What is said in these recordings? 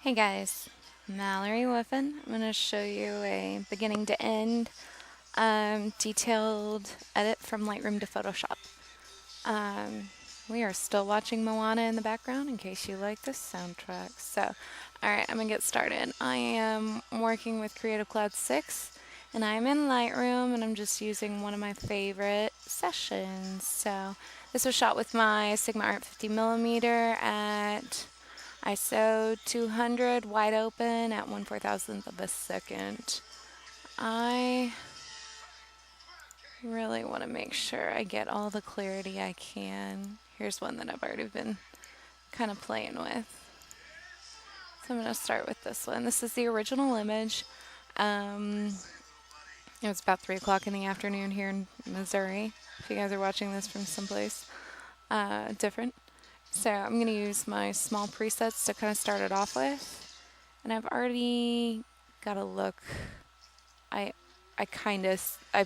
Hey guys, Mallory Whiffen. I'm going to show you a beginning to end detailed edit from Lightroom to Photoshop. We are still watching Moana in the background in case you like this soundtrack. So, alright, I'm going to get started. I am working with Creative Cloud 6 and I'm in Lightroom and I'm just using one of my favorite sessions. So, this was shot with my Sigma Art 50mm at ISO 200 wide open at 1/4000th of a second. I really want to make sure I get all the clarity I can. Here's one that I've already been kind of playing with. So I'm going to start with this one. This is the original image. It was about 3 o'clock in the afternoon here in Missouri, if you guys are watching this from someplace different. So I'm going to use my SMAL presets to kind of start it off with. And I've already got a look. I've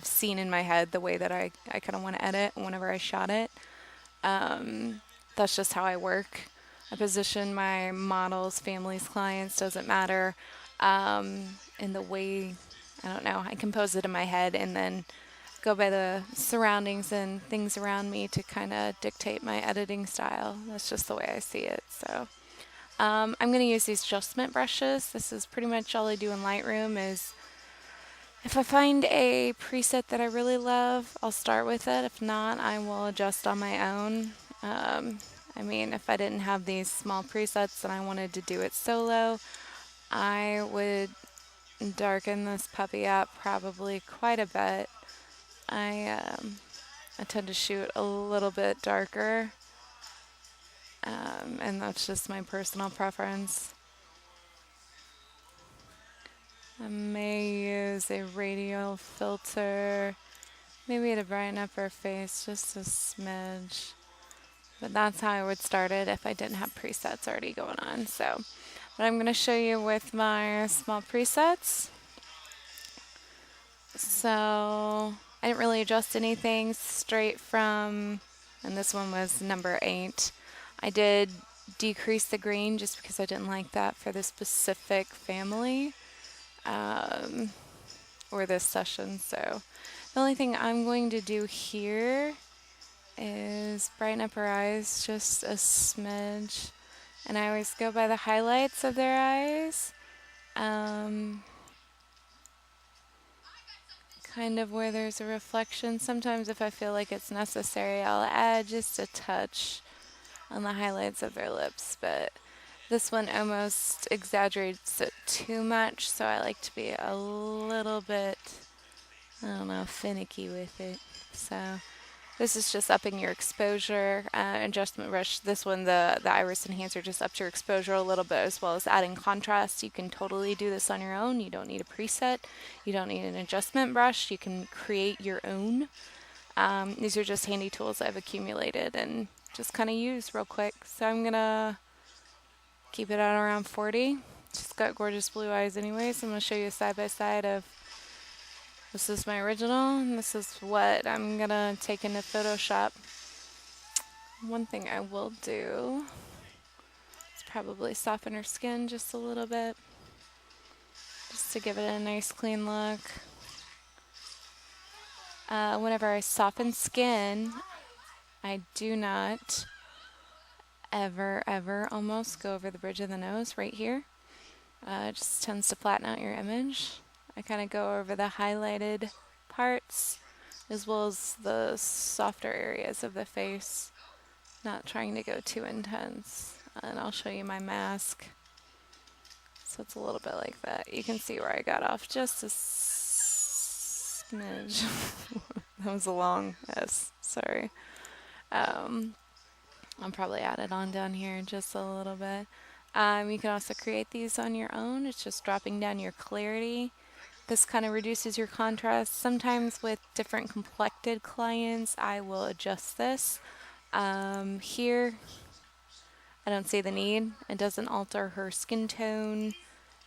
seen in my head the way that I kind of want to edit whenever I shot it. That's just how I work. I position my models, families, clients, doesn't matter, in the way, I don't know, I compose it in my head and then go by the surroundings and things around me to kind of dictate my editing style. That's just the way I see it. So I'm going to use these adjustment brushes. This is pretty much all I do in Lightroom is if I find a preset that I really love, I'll start with it. If not, I will adjust on my own. I mean, if I didn't have these small presets and I wanted to do it solo, I would darken this puppy up probably quite a bit. I tend to shoot a little bit darker, and that's just my personal preference. I may use a radial filter, maybe to brighten up her face just a smidge. But that's how I would start it if I didn't have presets already going on. So, but I'm going to show you with my SMAL presets. So I didn't really adjust anything straight from, and this one was number 8. I did decrease the green just because I didn't like that for this specific family. Or this session. So the only thing I'm going to do here is brighten up her eyes just a smidge. And I always go by the highlights of their eyes. Kind of where there's a reflection. Sometimes if I feel like it's necessary, I'll add just a touch on the highlights of their lips. But this one almost exaggerates it too much, so I like to be a little bit, I don't know, finicky with it. So this is just upping your exposure. Adjustment brush, this one, the iris enhancer, just ups your exposure a little bit as well as adding contrast. You can totally do this on your own. You don't need a preset. You don't need an adjustment brush. You can create your own. These are just handy tools I've accumulated and just kind of use real quick. So I'm going to keep it at around 40. She's got gorgeous blue eyes anyway, so I'm going to show you a side-by-side of this is my original, and this is what I'm going to take into Photoshop. One thing I will do is probably soften her skin just a little bit, just to give it a nice clean look. Whenever I soften skin, I do not ever almost go over the bridge of the nose right here. It just tends to flatten out your image. I kind of go over the highlighted parts as well as the softer areas of the face, not trying to go too intense. And I'll show you my mask. So it's a little bit like that. You can see where I got off just a smidge. That was a long S, sorry. I'll probably add it on down here just a little bit. You can also create these on your own. It's just dropping down your clarity. This kind of reduces your contrast. Sometimes with different complected clients, I will adjust this. Here, I don't see the need. It doesn't alter her skin tone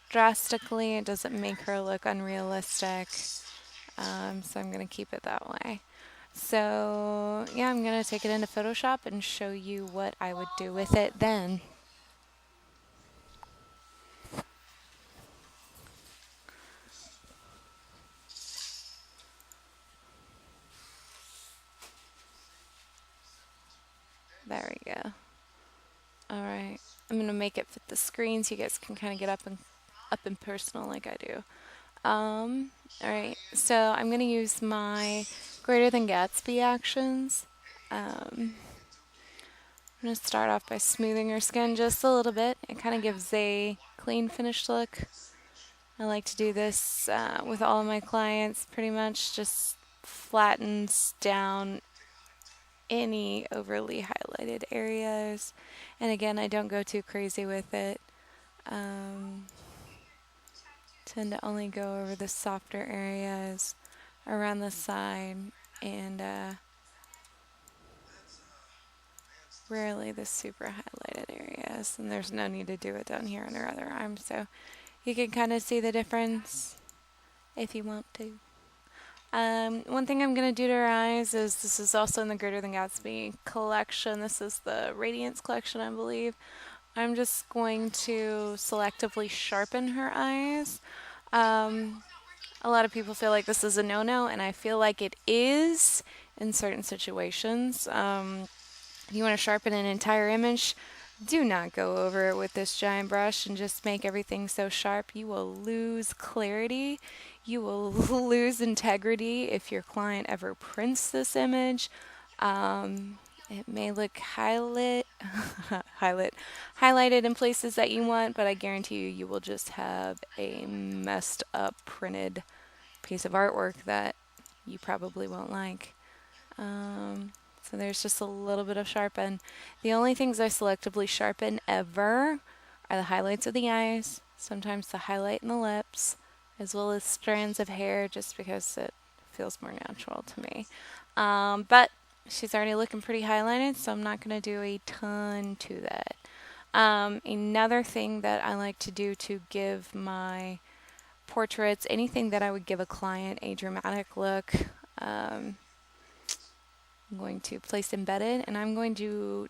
drastically. It doesn't make her look unrealistic. So I'm going to keep it that way. So yeah, I'm going to take it into Photoshop and show you what I would do with it then. There we go. All right. I'm going to make it fit the screen so you guys can kind of get up and personal like I do. All right. So I'm going to use my greater than Gatsby actions. I'm going to start off by smoothing her skin just a little bit. It kind of gives a clean finished look. I like to do this with all of my clients, pretty much just flattens down any overly highlighted areas. And again, I don't go too crazy with it. Tend to only go over the softer areas around the side and rarely the super highlighted areas. And there's no need to do it down here on her other arm. So you can kind of see the difference if you want to. One thing I'm going to do to her eyes is, this is also in the Greater Than Gatsby collection. This is the Radiance collection, I believe. I'm just going to selectively sharpen her eyes. A lot of people feel like this is a no-no, and I feel like it is in certain situations. If you want to sharpen an entire image, do not go over it with this giant brush and just make everything so sharp. You will lose clarity. You will lose integrity if your client ever prints this image. It may look highlighted in places that you want, but I guarantee you, you will just have a messed up printed piece of artwork that you probably won't like. So there's just a little bit of sharpen. The only things I selectively sharpen ever are the highlights of the eyes, sometimes the highlight in the lips, as well as strands of hair, just because it feels more natural to me. But she's already looking pretty highlighted, so I'm not going to do a ton to that. Another thing that I like to do to give my portraits, anything that I would give a client a dramatic look, I'm going to place embedded, and I'm going to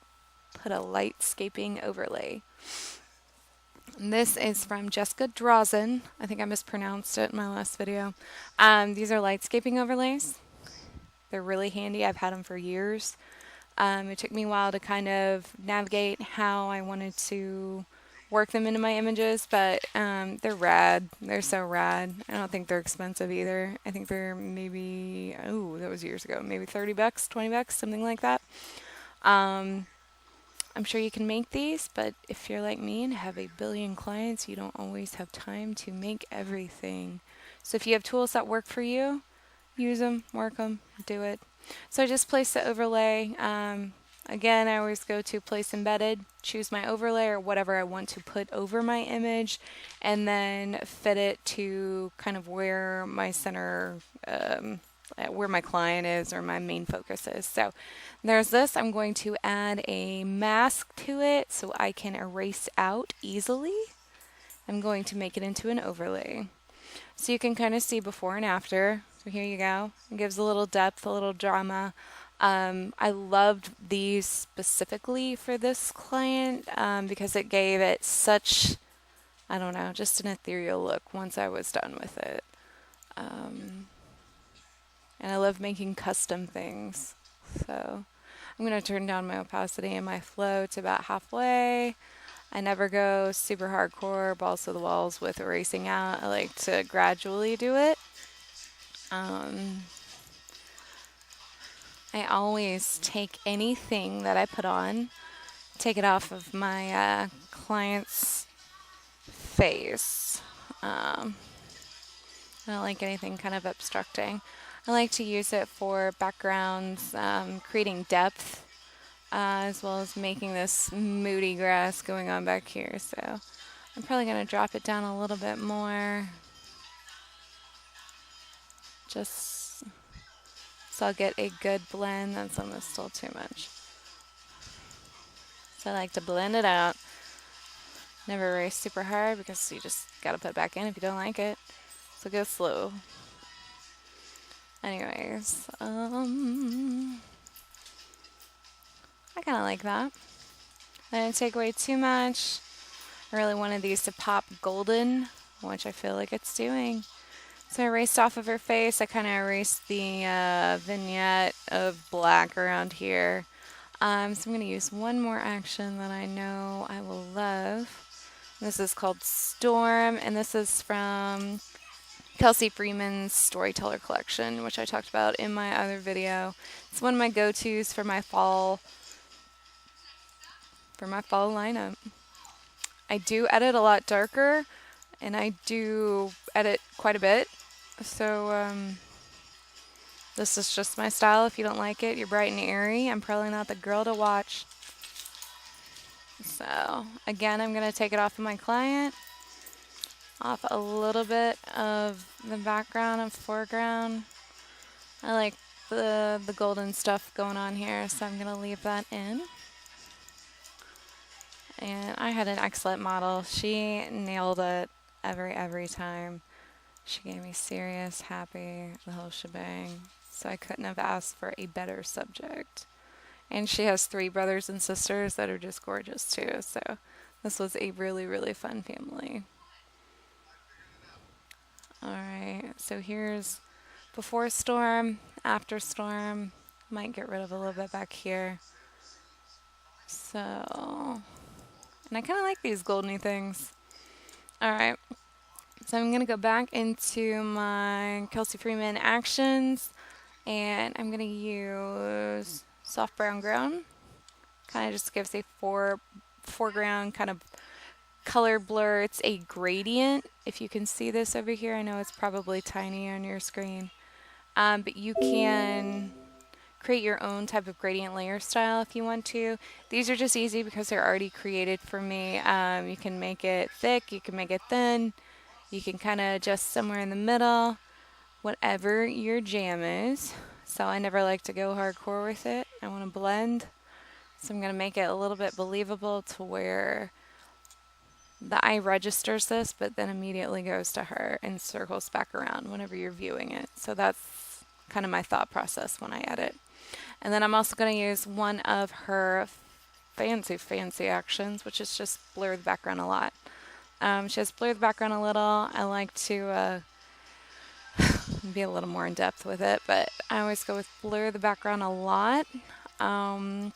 put a lightscaping overlay. And this is from Jessica Drossin. I think I mispronounced it in my last video. These are lightscaping overlays. They're really handy. I've had them for years. It took me a while to kind of navigate how I wanted to work them into my images, but they're rad. They're so rad. I don't think they're expensive either. I think they're maybe, oh, that was years ago, maybe 30 bucks, 20 bucks, something like that. I'm sure you can make these, but if you're like me and have a billion clients, you don't always have time to make everything. So if you have tools that work for you, use them, work them, do it. So I just place the overlay. Again, I always go to place embedded, choose my overlay or whatever I want to put over my image, and then fit it to kind of where my center, where my client is or my main focus is. So there's this. I'm going to add a mask to it so I can erase out easily. I'm going to make it into an overlay. So you can kind of see before and after. So here you go. It gives a little depth, a little drama. I loved these specifically for this client because it gave it such, I don't know, just an ethereal look once I was done with it. And I love making custom things. So I'm going to turn down my opacity and my flow to about halfway. I never go super hardcore, balls to the walls with erasing out. I like to gradually do it. I always take anything that I put on, take it off of my client's face. I don't like anything kind of obstructing. I like to use it for backgrounds, creating depth, as well as making this moody grass going on back here. So I'm probably going to drop it down a little bit more, just so I'll get a good blend. That's almost still too much. So I like to blend it out. Never erase super hard because you just got to put it back in if you don't like it. So go slow. Anyways, I kind of like that. I didn't take away too much. I really wanted these to pop golden, which I feel like it's doing. So I erased off of her face. I kind of erased the vignette of black around here. So I'm going to use one more action that I know I will love. This is called Storm, and this is from Kelsey Freeman's Storyteller Collection, which I talked about in my other video. It's one of my go-tos for my fall lineup. I do edit a lot darker, and I do edit quite a bit. So this is just my style. If you don't like it, you're bright and airy, I'm probably not the girl to watch. So again, I'm going to take it off of my client, off a little bit of the background and foreground. I like the golden stuff going on here, so I'm going to leave that in. And I had an excellent model. She nailed it every time. She gave me serious, happy, the whole shebang. So I couldn't have asked for a better subject. And she has 3 brothers and sisters that are just gorgeous too. So this was a really, really fun family. Alright, so here's before storm, after storm. Might get rid of a little bit back here. So, and I kind of like these goldeny things. Alright, so I'm going to go back into my Kelsey Freeman actions, and I'm going to use soft brown ground. Kind of just gives a foreground kind of color blur. It's a gradient. If you can see this over here, I know it's probably tiny on your screen, but you can create your own type of gradient layer style if you want to. These are just easy because they're already created for me. You can make it thick, you can make it thin, you can kind of adjust somewhere in the middle, whatever your jam is. So I never like to go hardcore with it. I want to blend. So I'm going to make it a little bit believable to where the eye registers this, but then immediately goes to her and circles back around whenever you're viewing it. So that's kind of my thought process when I edit. And then I'm also going to use one of her fancy actions, which is just blur the background a lot. She has blur the background a little. I like to be a little more in depth with it, but I always go with blur the background a lot. And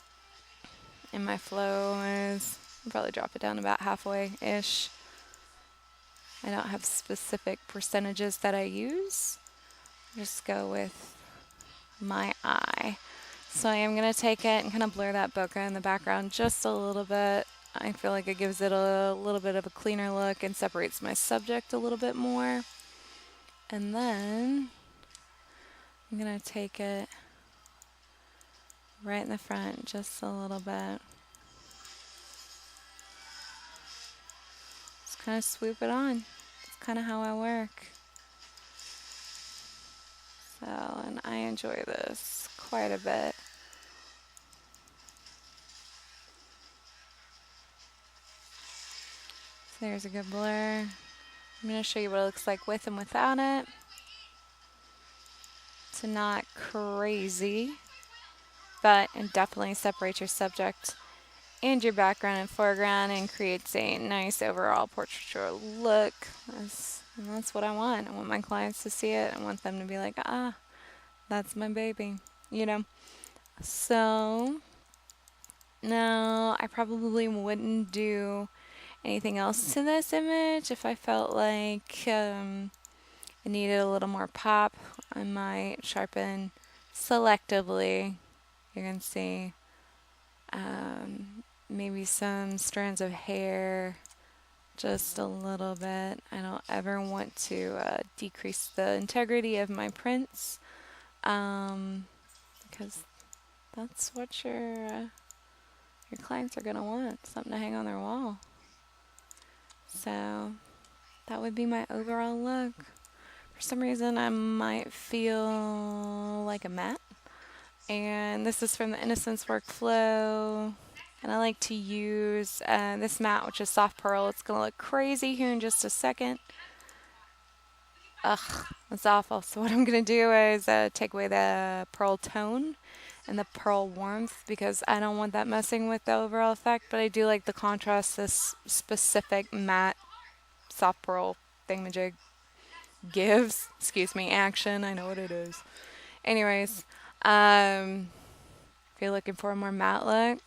my flow is, I'll probably drop it down about halfway-ish. I don't have specific percentages that I use. Just go with my eye. So I am going to take it and kind of blur that bokeh in the background just a little bit. I feel like it gives it a little bit of a cleaner look and separates my subject a little bit more. And then I'm going to take it right in the front just a little bit. Just kind of swoop it on. It's kind of how I work. So, and I enjoy this quite a bit. So there's a good blur. I'm going to show you what it looks like with and without it. It's not crazy, but it definitely separates your subject and your background and foreground and creates a nice overall portraiture look. And that's what I want. I want my clients to see it. I want them to be like, ah, that's my baby, you know. So now I probably wouldn't do anything else to this image. If I felt like it needed a little more pop, I might sharpen selectively. You can see maybe some strands of hair, just a little bit. I don't ever want to decrease the integrity of my prints, because that's what your clients are going to want, something to hang on their wall. So that would be my overall look. For some reason I might feel like a matte, and this is from the Innocence workflow, and I like to use this matte, which is soft pearl. It's going to look crazy here in just a second. Ugh, that's awful. So what I'm going to do is take away the pearl tone and the pearl warmth, because I don't want that messing with the overall effect, but I do like the contrast this specific matte soft pearl thingamajig gives. Excuse me, action, I know what it is. Anyways, If you're looking for a more matte look,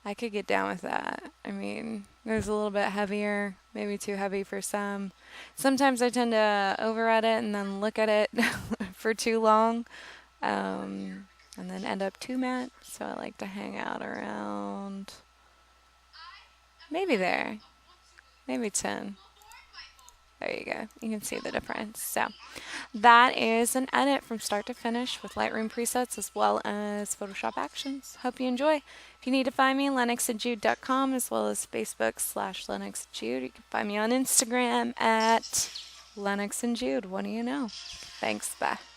I could get down with that. I mean, there's a little bit heavier, maybe too heavy for some. Sometimes I tend to overedit and then look at it for too long, and then end up too matte. So I like to hang out around maybe there, maybe 10. There you go. You can see the difference. So that is an edit from start to finish with Lightroom presets as well as Photoshop actions. Hope you enjoy. If you need to find me, Lennox&Jude.com as well as Facebook/Lennox&Jude. You can find me on Instagram at Lennox&Jude. What do you know? Thanks. Bye.